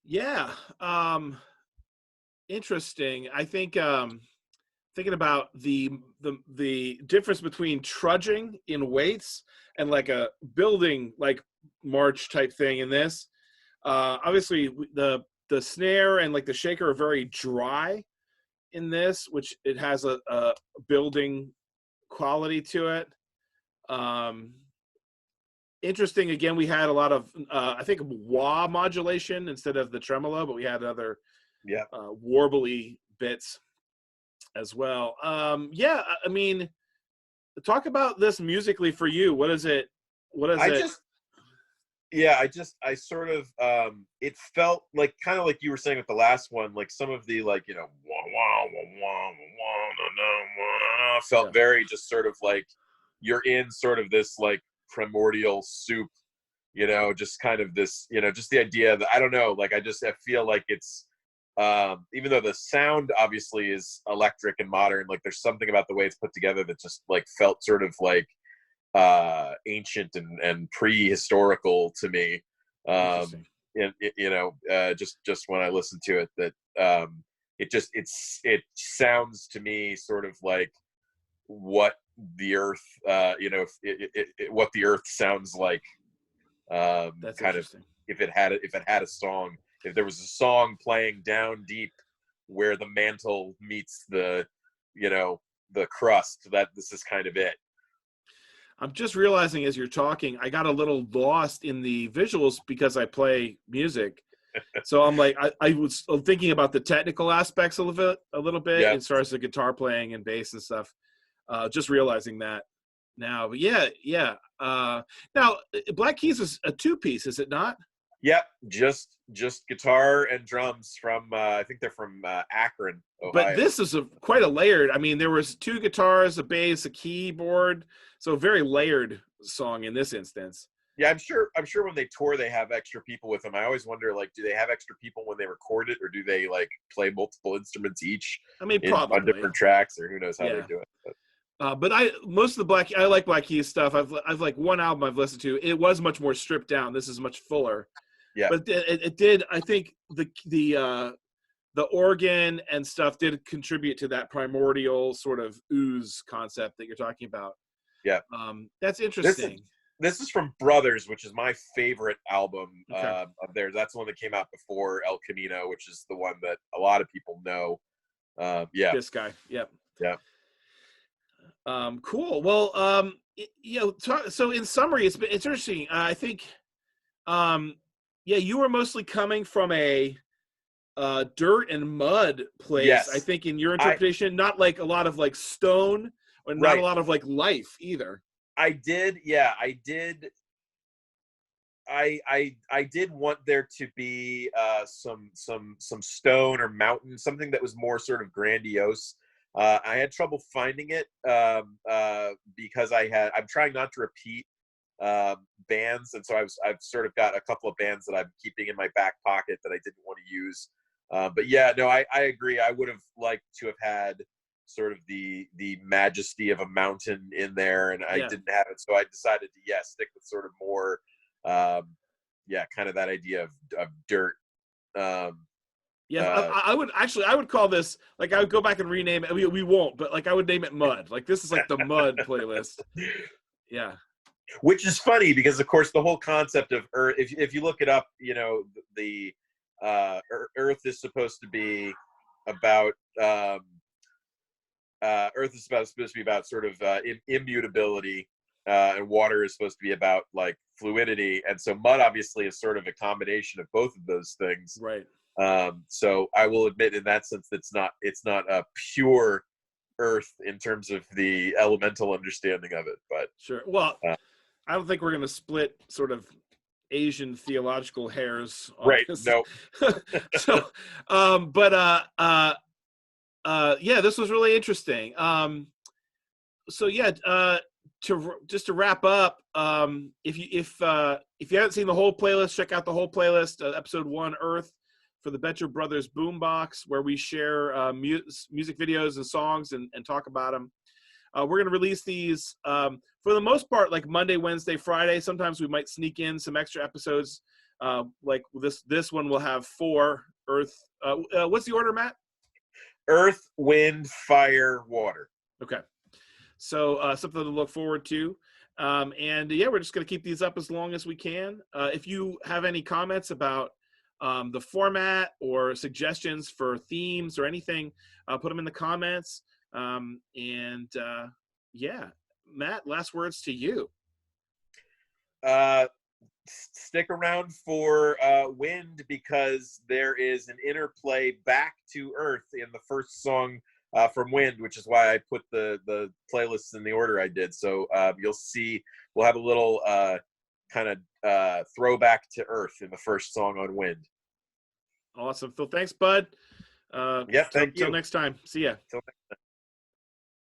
Yeah. Interesting. I think thinking about the difference between trudging in weights and like a building like march type thing in this. Obviously the snare and like the shaker are very dry in this, which it has a building quality to it. Um, Interesting. Again, we had a lot of I think wah modulation instead of the tremolo, but we had other Yeah. warbly bits as well. Yeah, I mean, talk about this musically for you. What is it? What is I it? just Yeah, I sort of it felt like kind of like you were saying with the last one, like some of the like, wah, wah, wah, wah, wah, na, na, wah, na, na, Yeah, felt very just sort of like you're in sort of this like primordial soup, just kind of this, just the idea that I don't know, like I feel like it's even though the sound obviously is electric and modern, like there's something about the way it's put together that just like felt sort of like ancient and prehistorical to me. interesting. Just when I listen to it, that it sounds to me sort of like what the earth, what the earth sounds like. That's Kind of interesting. if it had a song, if there was a song playing down deep where the mantle meets you know the crust, that this is kind of it. I'm just realizing as you're talking, I got a little lost in the visuals because I play music. So I'm like, I was thinking about the technical aspects a little bit Yeah. as far as the guitar playing and bass and stuff. Just realizing that now, but yeah, yeah. Now, Black Keys is a two-piece, is it not? Yep, just guitar and drums from I think they're from Akron, But Ohio. this is quite a layered. I mean, there was two guitars, a bass, a keyboard, so very layered song in this instance. Yeah, I'm sure when they tour they have extra people with them. I always wonder, like, do they have extra people when they record it, or do they like play multiple instruments each I mean, in on probably, different tracks, or who knows how they yeah. do it. But But I most of the I like Black Keys stuff. I've like one album I've listened to. It was much more stripped down. This is much fuller, yeah, but it did. I think the organ and stuff did contribute to that primordial sort of ooze concept that you're talking about. yeah. That's This is interesting. this is from Brothers, which is my favorite album Okay, of theirs. That's the one that came out before El Camino, which is the one that a lot of people know. Yeah, this guy. Yep. yeah. Cool. Well, so in summary, it's interesting. I think, um, yeah, you were mostly coming from a dirt and mud place. I Yes, think in your I interpretation, not like a lot of like stone, or not a right. lot of like life either. I did, yeah, I did. I did want there to be some stone or mountain, something that was more sort of grandiose. I had trouble finding it because I'm trying not to repeat bands, and so I've sort of got a couple of bands that I'm keeping in my back pocket that I didn't want to use. But yeah, no, I agree. I would have liked to have had sort of the majesty of a mountain in there, and I Yeah. didn't have it, so I decided to stick with sort of more um, kind of that idea of dirt. Um, Yeah, uh, I would actually, I would call this like I would go back and rename it. We won't, but like I would name it Mud. Like this is like the Mud playlist. Yeah, which is funny because, of course, the whole concept of Earth, if you look it up, the Earth is supposed to be about Earth is supposed to be about sort of immutability, and water is supposed to be about like fluidity, and so mud obviously is sort of a combination of both of those things. right. So I will admit, in that sense, it's not a pure Earth in terms of the elemental understanding of it, but Sure. Well, uh, I don't think we're going to split sort of Asian theological hairs on right, this. no, So, but yeah, this was really interesting. So yeah, to just to wrap up, if you haven't seen the whole playlist, check out the whole playlist, episode 1, Earth, for the Betcher Brothers Boombox, where we share music videos and songs and talk about them. We're going to release these for the most part like Monday, Wednesday, Friday. Sometimes we might sneak in some extra episodes like this one will have 4 Earth. What's the order, Matt? Earth, wind, fire, water. Okay. So something to look forward to. And yeah, we're just going to keep these up as long as we can. If you have any comments about the format or suggestions for themes or anything, put them in the comments. Yeah, Matt, last words to you. Stick around for wind, because there is an interplay back to Earth in the first song from Wind, which is why I put the playlists in the order I did. So you'll see we'll have a little kind of throwback to Earth in the first song on Wind. Awesome. Phil, thanks, bud. Yeah, thank you. Till next time. See ya. Till next time.